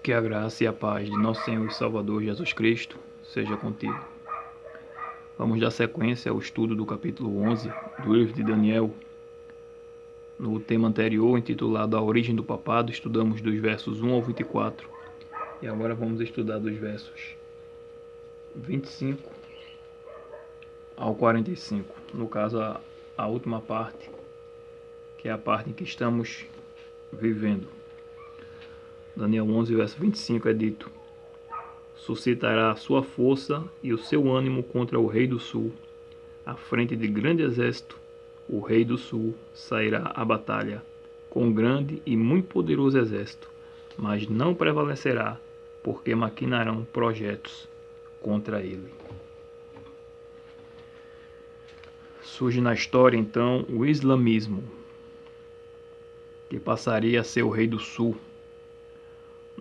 Que a graça e a paz de nosso Senhor e Salvador Jesus Cristo seja contigo. Vamos dar sequência ao estudo do capítulo 11 do livro de Daniel. No tema anterior, intitulado A Origem do Papado, estudamos dos versos 1 ao 24. E agora vamos estudar dos versos 25 ao 45. No caso, a última parte, que é a parte em que estamos vivendo. Daniel 11, verso 25 é dito: suscitará a sua força e o seu ânimo contra o rei do sul. À frente de grande exército, o rei do sul sairá à batalha com grande e muito poderoso exército, mas não prevalecerá, porque maquinarão projetos contra ele. Surge na história, então, o islamismo, que passaria a ser o rei do sul.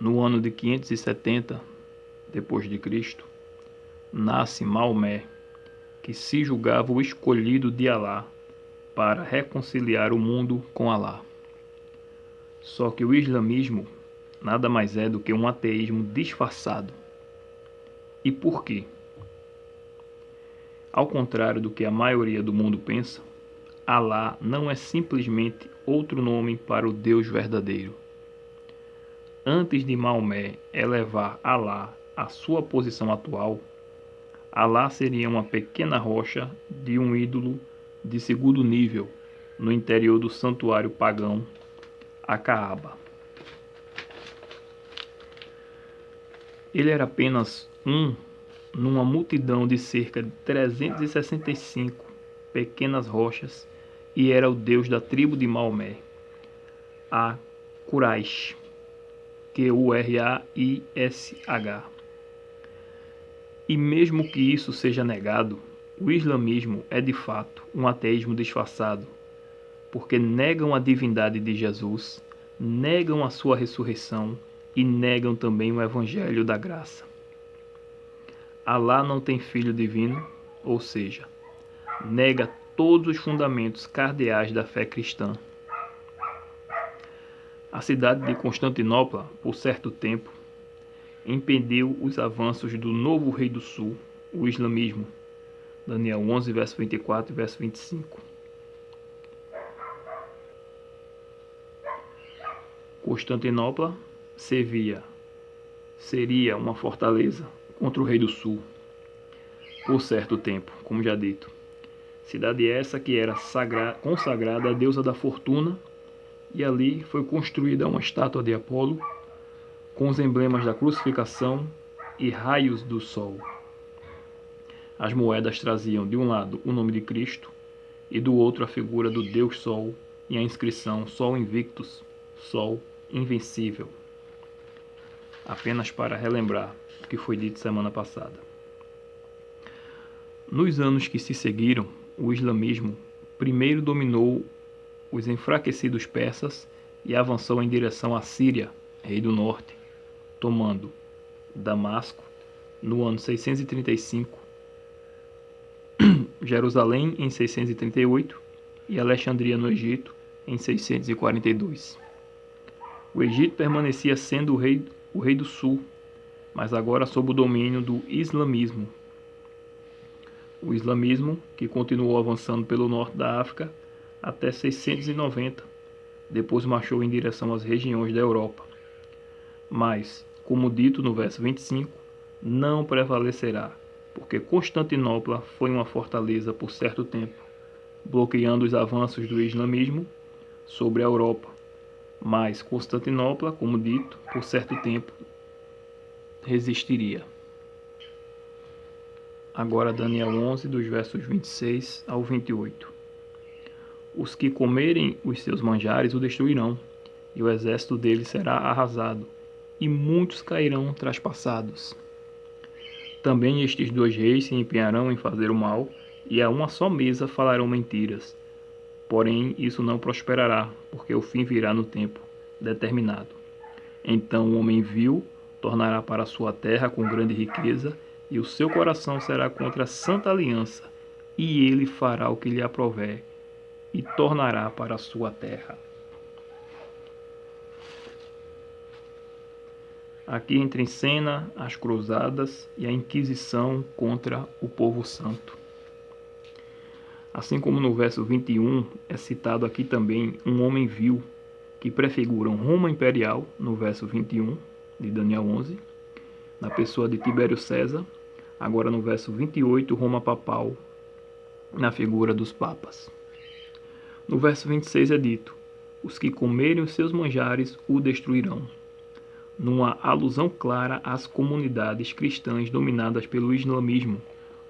No ano de 570 depois de Cristo, nasce Maomé, que se julgava o escolhido de Alá para reconciliar o mundo com Alá. Só que o islamismo nada mais é do que um ateísmo disfarçado. E por quê? Ao contrário do que a maioria do mundo pensa, Alá não é simplesmente outro nome para o Deus verdadeiro. Antes de Maomé elevar Alá à sua posição atual, Alá seria uma pequena rocha de um ídolo de segundo nível no interior do santuário pagão, a Caaba. Ele era apenas numa multidão de cerca de 365 pequenas rochas e era o deus da tribo de Maomé, a Quraish, Quraish. E mesmo que isso seja negado, o islamismo é de fato um ateísmo disfarçado, porque negam a divindade de Jesus, negam a sua ressurreição e negam também o evangelho da graça. Alá não tem filho divino, ou seja, nega todos os fundamentos cardeais da fé cristã. A cidade de Constantinopla, por certo tempo, impediu os avanços do novo rei do sul, o islamismo. Daniel 11, verso 24 e verso 25. Constantinopla seria uma fortaleza contra o rei do sul, por certo tempo, como já dito. Cidade essa que era consagrada à deusa da fortuna, e ali foi construída uma estátua de Apolo, com os emblemas da crucificação e raios do sol. As moedas traziam de um lado o nome de Cristo e do outro a figura do Deus Sol e a inscrição Sol Invictus, Sol Invencível. Apenas para relembrar o que foi dito semana passada. Nos anos que se seguiram, o islamismo primeiro dominou os enfraquecidos persas e avançou em direção à Síria, rei do norte, tomando Damasco no ano 635, Jerusalém em 638 e Alexandria no Egito em 642. O Egito permanecia sendo o rei do sul, mas agora sob o domínio do islamismo. O islamismo, que continuou avançando pelo norte da África até 690, depois marchou em direção às regiões da Europa. Mas, como dito no verso 25, não prevalecerá, porque Constantinopla foi uma fortaleza por certo tempo, bloqueando os avanços do islamismo sobre a Europa. Mas Constantinopla, como dito, por certo tempo, resistiria. Agora Daniel 11, dos versos 26 ao 28. Os que comerem os seus manjares o destruirão, e o exército dele será arrasado, e muitos cairão traspassados. Também estes dois reis se empenharão em fazer o mal, e a uma só mesa falarão mentiras. Porém, isso não prosperará, porque o fim virá no tempo determinado. Então o homem vil tornará para sua terra com grande riqueza, e o seu coração será contra a santa aliança, e ele fará o que lhe aprouver, e tornará para a sua terra. Aqui entra em cena as cruzadas e a Inquisição contra o povo santo. Assim como no verso 21, é citado aqui também um homem vil, que prefiguram Roma Imperial, no verso 21 de Daniel 11, na pessoa de Tibério César. Agora no verso 28, Roma Papal, na figura dos papas. No verso 26 é dito: os que comerem os seus manjares o destruirão, numa alusão clara às comunidades cristãs dominadas pelo islamismo,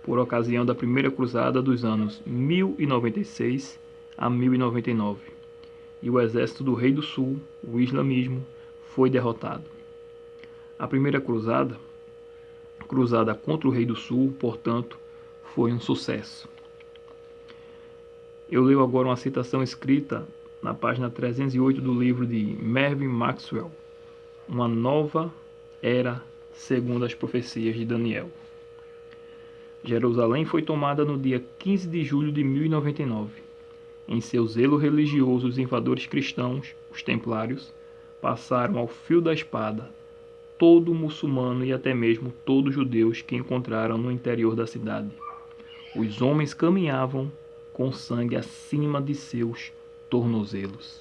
por ocasião da primeira cruzada dos anos 1096 a 1099, e o exército do Rei do Sul, o islamismo, foi derrotado. A primeira cruzada contra o Rei do Sul, portanto, foi um sucesso. Eu leio agora uma citação escrita na página 308 do livro de Mervyn Maxwell, Uma Nova Era segundo as profecias de Daniel. Jerusalém foi tomada no dia 15 de julho de 1099. Em seu zelo religioso, os invasores cristãos, os templários, passaram ao fio da espada todo muçulmano e até mesmo todos judeus que encontraram no interior da cidade. Os homens caminhavam com sangue acima de seus tornozelos.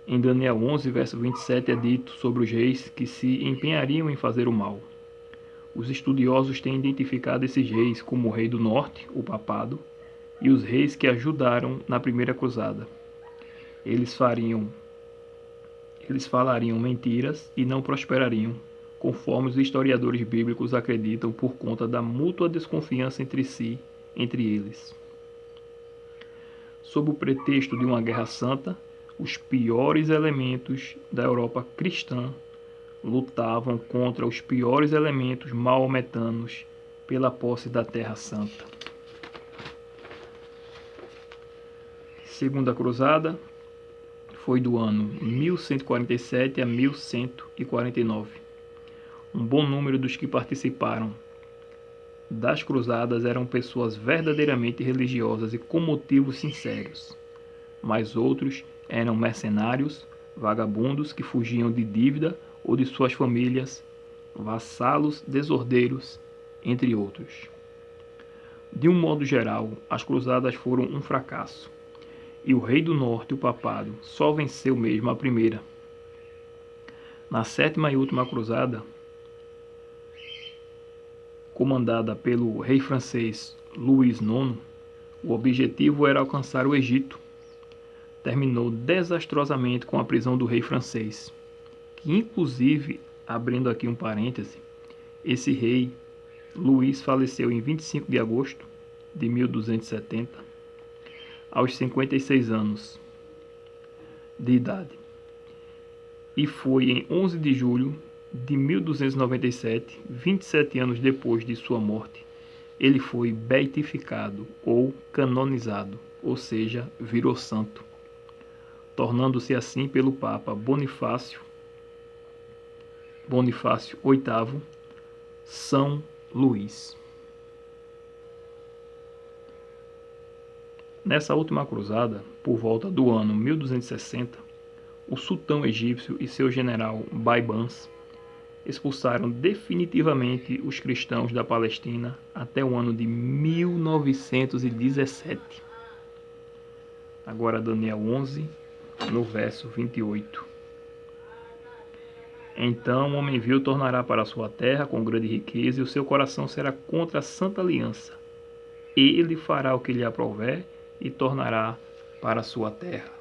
Em Daniel 11, verso 27, é dito sobre os reis que se empenhariam em fazer o mal. Os estudiosos têm identificado esses reis como o rei do norte, o papado, e os reis que ajudaram na primeira cruzada. Eles falariam mentiras e não prosperariam, conforme os historiadores bíblicos acreditam, por conta da mútua desconfiança entre eles. Sob o pretexto de uma guerra santa, os piores elementos da Europa cristã lutavam contra os piores elementos maometanos pela posse da Terra Santa. Segunda Cruzada foi do ano 1147 a 1149. Um bom número dos que participaram das cruzadas eram pessoas verdadeiramente religiosas e com motivos sinceros, mas outros eram mercenários, vagabundos que fugiam de dívida ou de suas famílias, vassalos, desordeiros, entre outros. De um modo geral, as cruzadas foram um fracasso, e o rei do norte, o papado, só venceu mesmo a primeira. Na sétima e última cruzada, comandada pelo rei francês Luís IX, o objetivo era alcançar o Egito. Terminou desastrosamente com a prisão do rei francês, que inclusive, abrindo aqui um parêntese, esse rei, Luís, faleceu em 25 de agosto de 1270, aos 56 anos de idade. E foi em 11 de julho de 1297, 27 anos depois de sua morte, ele foi beatificado ou canonizado, ou seja, virou santo, tornando-se assim pelo Papa Bonifácio VIII, São Luís. Nessa última cruzada, por volta do ano 1260, o sultão egípcio e seu general Baibans expulsaram definitivamente os cristãos da Palestina até o ano de 1917. Agora Daniel 11, no verso 28. Então o homem vil tornará para a sua terra com grande riqueza, e o seu coração será contra a santa aliança. Ele fará o que lhe aprouver e tornará para a sua terra.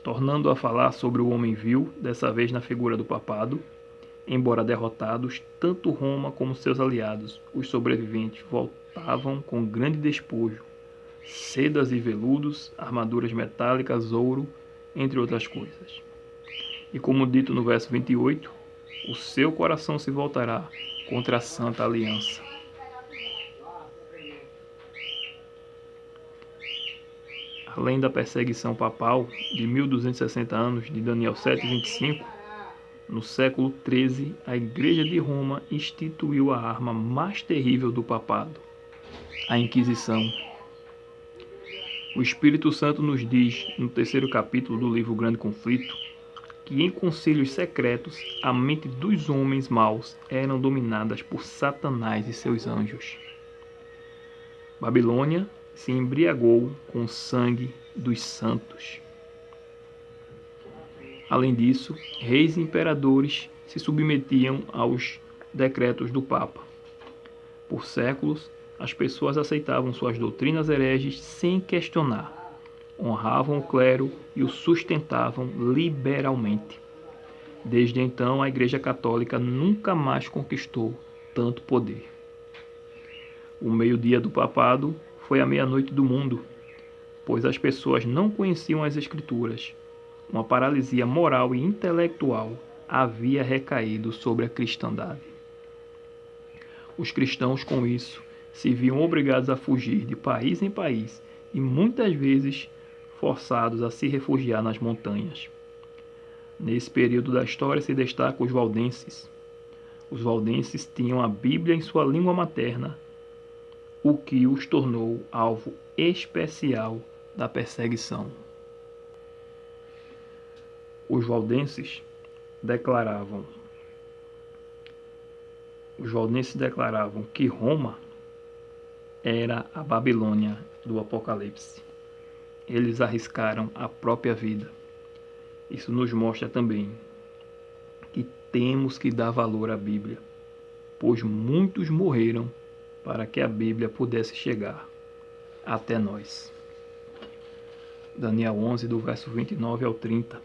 Tornando a falar sobre o homem vil, dessa vez na figura do papado, embora derrotados, tanto Roma como seus aliados, os sobreviventes, voltavam com grande despojo, sedas e veludos, armaduras metálicas, ouro, entre outras coisas. E como dito no verso 28, o seu coração se voltará contra a santa aliança. Além da perseguição papal de 1260 anos, de Daniel 7:25, no século XIII, a Igreja de Roma instituiu a arma mais terrível do papado, a Inquisição. O Espírito Santo nos diz, no terceiro capítulo do livro Grande Conflito, que em conselhos secretos a mente dos homens maus eram dominadas por Satanás e seus anjos. Babilônia se embriagou com o sangue dos santos. Além disso, reis e imperadores se submetiam aos decretos do Papa. Por séculos, as pessoas aceitavam suas doutrinas hereges sem questionar, honravam o clero e o sustentavam liberalmente. Desde então, a Igreja Católica nunca mais conquistou tanto poder. O meio-dia do papado foi a meia-noite do mundo, pois as pessoas não conheciam as Escrituras. Uma paralisia moral e intelectual havia recaído sobre a cristandade. Os cristãos, com isso, se viam obrigados a fugir de país em país e muitas vezes forçados a se refugiar nas montanhas. Nesse período da história se destacam os valdenses. Os valdenses tinham a Bíblia em sua língua materna, o que os tornou alvo especial da perseguição. Os valdenses declaravam que Roma era a Babilônia do Apocalipse. Eles arriscaram a própria vida. Isso nos mostra também que temos que dar valor à Bíblia, pois muitos morreram para que a Bíblia pudesse chegar até nós. Daniel 11, do verso 29 ao 30.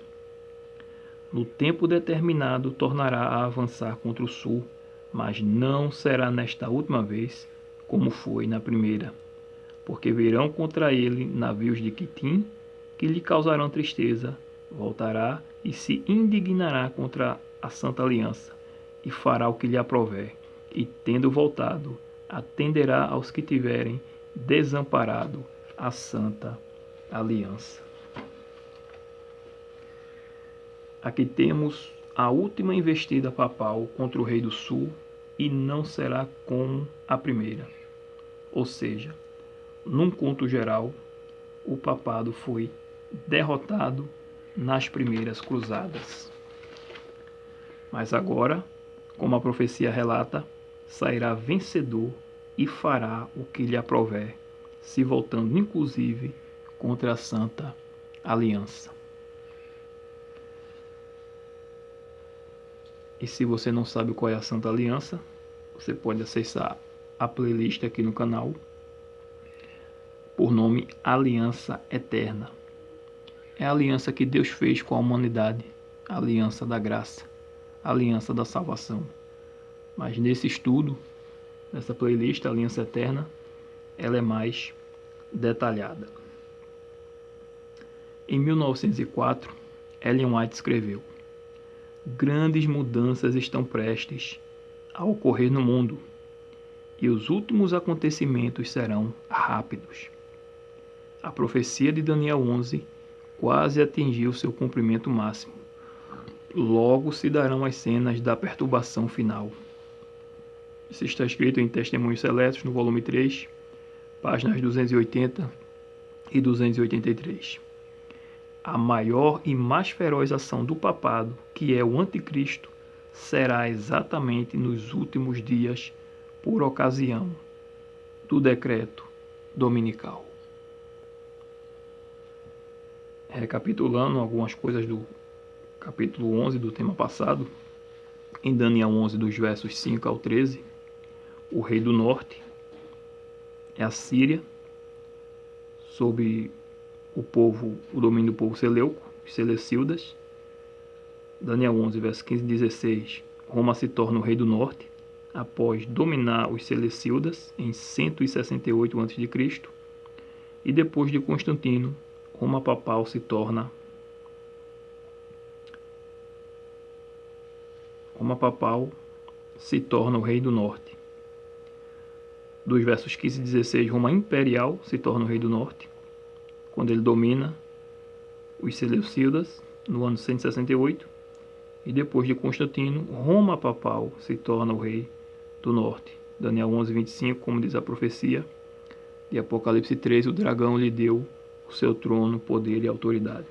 No tempo determinado tornará a avançar contra o sul, mas não será nesta última vez como foi na primeira, porque virão contra ele navios de Quitim, que lhe causarão tristeza, voltará e se indignará contra a Santa Aliança, e fará o que lhe aprouver, e tendo voltado, atenderá aos que tiverem desamparado a Santa Aliança. Aqui temos a última investida papal contra o rei do sul, e não será como a primeira. Ou seja, num conto geral, o papado foi derrotado nas primeiras cruzadas. Mas agora, como a profecia relata, sairá vencedor e fará o que lhe aprouver, se voltando inclusive contra a Santa Aliança. E se você não sabe qual é a Santa Aliança, você pode acessar a playlist aqui no canal por nome Aliança Eterna. É a aliança que Deus fez com a humanidade, a aliança da graça, a aliança da salvação. Mas nesse estudo, nessa playlist, a Aliança Eterna, ela é mais detalhada. Em 1904, Ellen White escreveu: grandes mudanças estão prestes a ocorrer no mundo, e os últimos acontecimentos serão rápidos. A profecia de Daniel 11 quase atingiu seu cumprimento máximo. Logo se darão as cenas da perturbação final. Isso está escrito em Testemunhos Seletos, no volume 3, páginas 280 e 283. A maior e mais feroz ação do papado, que é o anticristo, será exatamente nos últimos dias, por ocasião do decreto dominical. Recapitulando algumas coisas do capítulo 11 do tema passado, em Daniel 11, dos versos 5 ao 13, o rei do norte é a Síria, sob o domínio do povo Seleuco, os Seleucidas. Daniel 11, versos 15 e 16, Roma se torna o rei do norte, após dominar os Seleucidas em 168 a.C., e depois de Constantino, Roma papal se torna o rei do norte. Dos versos 15 e 16, Roma imperial se torna o rei do norte, quando ele domina os Seleucidas no ano 168, e depois de Constantino, Roma papal se torna o rei do norte. Daniel 11, 25, como diz a profecia de Apocalipse 13, o dragão lhe deu o seu trono, poder e autoridade.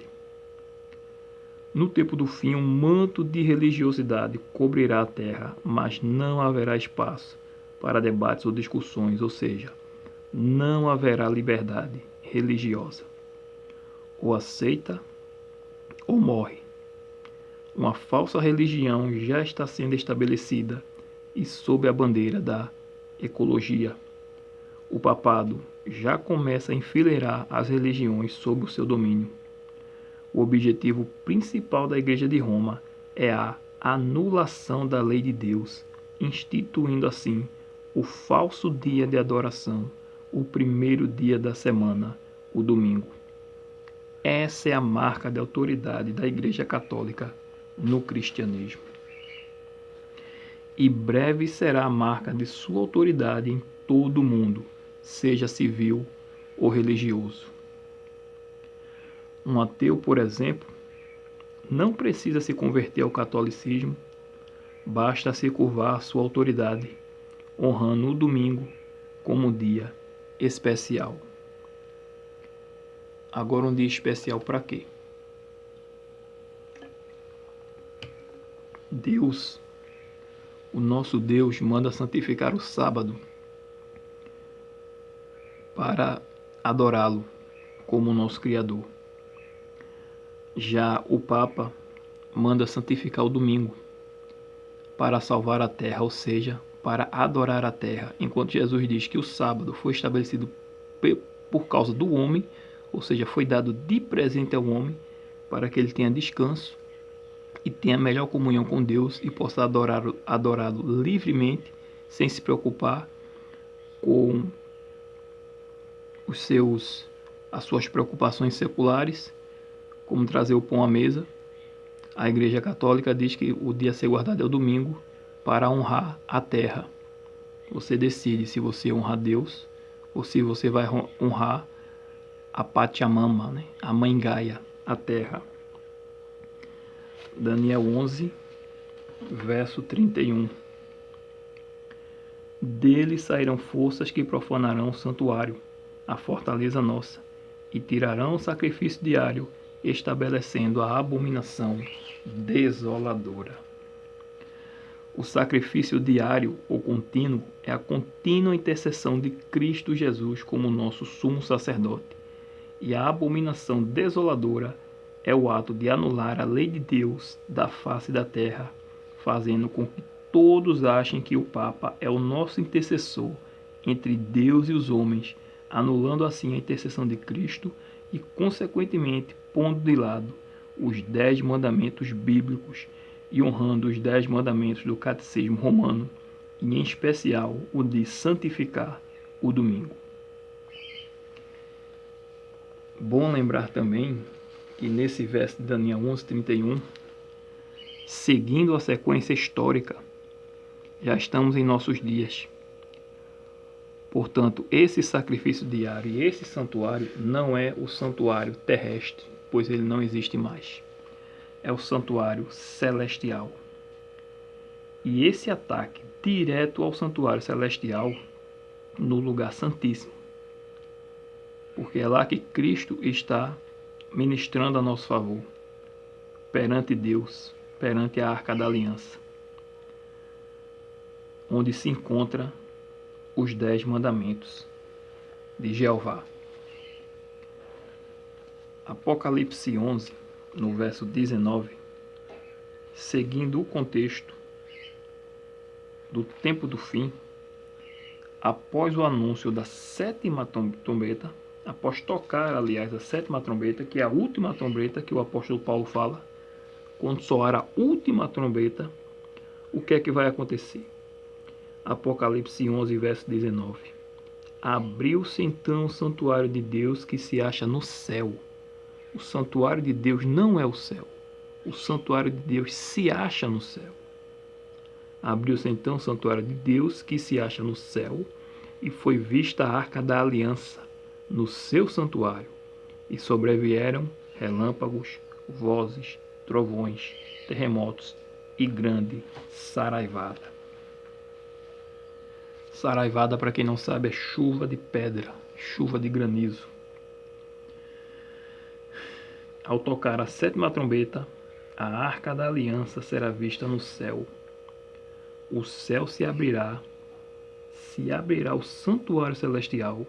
No tempo do fim, um manto de religiosidade cobrirá a terra, mas não haverá espaço para debates ou discussões, ou seja, não haverá liberdade religiosa. Ou aceita ou morre. Uma falsa religião já está sendo estabelecida e sob a bandeira da ecologia. O papado já começa a enfileirar as religiões sob o seu domínio. O objetivo principal da Igreja de Roma é a anulação da lei de Deus, instituindo assim o falso dia de adoração, o primeiro dia da semana, o domingo. Essa é a marca de autoridade da Igreja Católica no cristianismo. E breve será a marca de sua autoridade em todo o mundo, seja civil ou religioso. Um ateu, por exemplo, não precisa se converter ao catolicismo, basta se curvar à sua autoridade, honrando o domingo como um dia especial. Agora, um dia especial para quê? Deus, o nosso Deus, manda santificar o sábado para adorá-lo como nosso Criador. Já o Papa manda santificar o domingo para salvar a terra, ou seja, para adorar a terra, enquanto Jesus diz que o sábado foi estabelecido por causa do homem, ou seja, foi dado de presente ao homem para que ele tenha descanso e tenha melhor comunhão com Deus e possa adorá-lo livremente, sem se preocupar com as suas preocupações seculares, como trazer o pão à mesa. A Igreja Católica diz que o dia a ser guardado é o domingo para honrar a terra. Você decide se você honra Deus ou se você vai honrar a Pachamama, né? A Mãe Gaia, a terra. Daniel 11, verso 31. Dele sairão forças que profanarão o santuário, a fortaleza nossa, e tirarão o sacrifício diário, estabelecendo a abominação desoladora. O sacrifício diário ou contínuo é a contínua intercessão de Cristo Jesus como nosso sumo sacerdote. E a abominação desoladora é o ato de anular a lei de Deus da face da terra, fazendo com que todos achem que o Papa é o nosso intercessor entre Deus e os homens, anulando assim a intercessão de Cristo e, consequentemente, pondo de lado os 10 mandamentos bíblicos e honrando os 10 mandamentos do Catecismo Romano, e em especial o de santificar o domingo. Bom lembrar também que nesse verso de Daniel 11:31, seguindo a sequência histórica, já estamos em nossos dias. Portanto, esse sacrifício diário e esse santuário não é o santuário terrestre, pois ele não existe mais. É o santuário celestial. E esse ataque direto ao santuário celestial, no lugar santíssimo, porque é lá que Cristo está ministrando a nosso favor, perante Deus, perante a Arca da Aliança, onde se encontra os 10 mandamentos de Jeová. Apocalipse 11, no verso 19, seguindo o contexto do tempo do fim, após o anúncio da 7ª trombeta, após tocar, aliás, a 7ª trombeta, que é a última trombeta que o apóstolo Paulo fala, quando soar a última trombeta, o que é que vai acontecer? Apocalipse 11, verso 19. Abriu-se então o santuário de Deus que se acha no céu. O santuário de Deus não é o céu. O santuário de Deus se acha no céu. Abriu-se então o santuário de Deus que se acha no céu, e foi vista a arca da aliança no seu santuário, e sobrevieram relâmpagos, vozes, trovões, terremotos e grande saraivada. Saraivada, para quem não sabe, é chuva de pedra, chuva de granizo. Ao tocar a 7ª trombeta, a arca da aliança será vista no céu. O céu se abrirá o santuário celestial.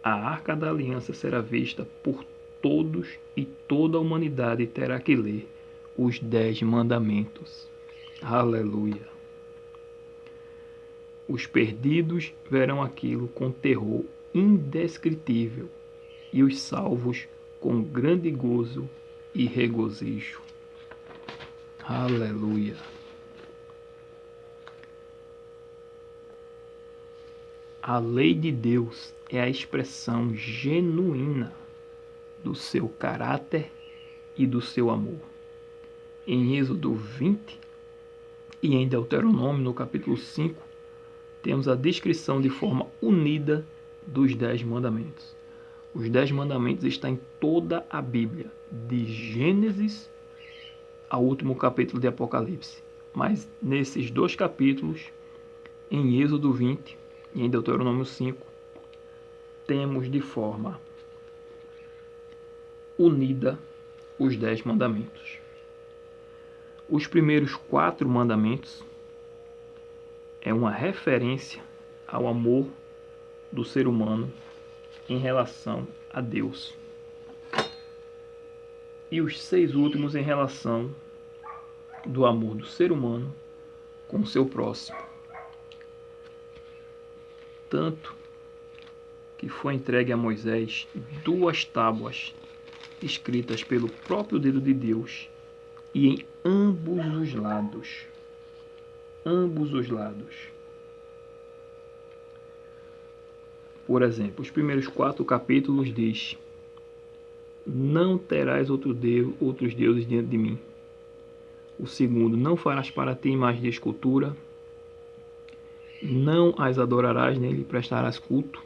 A arca da aliança será vista por todos e toda a humanidade terá que ler os 10 mandamentos. Aleluia! Os perdidos verão aquilo com terror indescritível e os salvos com grande gozo e regozijo. Aleluia! A lei de Deus é a expressão genuína do seu caráter e do seu amor. Em Êxodo 20 e em Deuteronômio, no capítulo 5, temos a descrição de forma unida dos 10 mandamentos. Os 10 mandamentos estão em toda a Bíblia, de Gênesis ao último capítulo de Apocalipse. Mas nesses 2 capítulos, em Êxodo 20 e em Deuteronômio 5, temos de forma unida os 10 mandamentos. Os primeiros 4 mandamentos é uma referência ao amor do ser humano em relação a Deus. E os 6 últimos em relação do amor do ser humano com o seu próximo. Tanto que foi entregue a Moisés 2 tábuas escritas pelo próprio dedo de Deus e em ambos os lados. Por exemplo, os primeiros 4 capítulos diz: não terás outros deuses diante de mim. O segundo: não farás para ti imagem de escultura, não as adorarás nem lhe prestarás culto.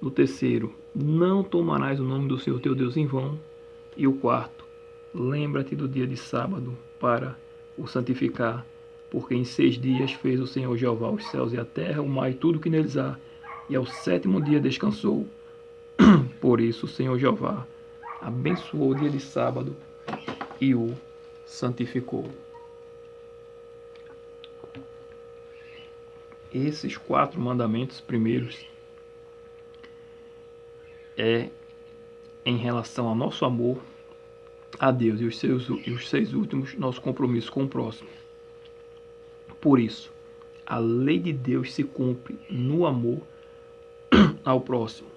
No terceiro: não tomarás o nome do Senhor teu Deus em vão. E o quarto: lembra-te do dia de sábado para o santificar, porque em 6 dias fez o Senhor Jeová os céus e a terra, o mar e tudo que neles há, e ao 7º dia descansou. Por isso o Senhor Jeová abençoou o dia de sábado e o santificou. Esses 4 mandamentos primeiros é em relação ao nosso amor a Deus, e os 6 últimos, nosso compromisso com o próximo. Por isso, a lei de Deus se cumpre no amor ao próximo.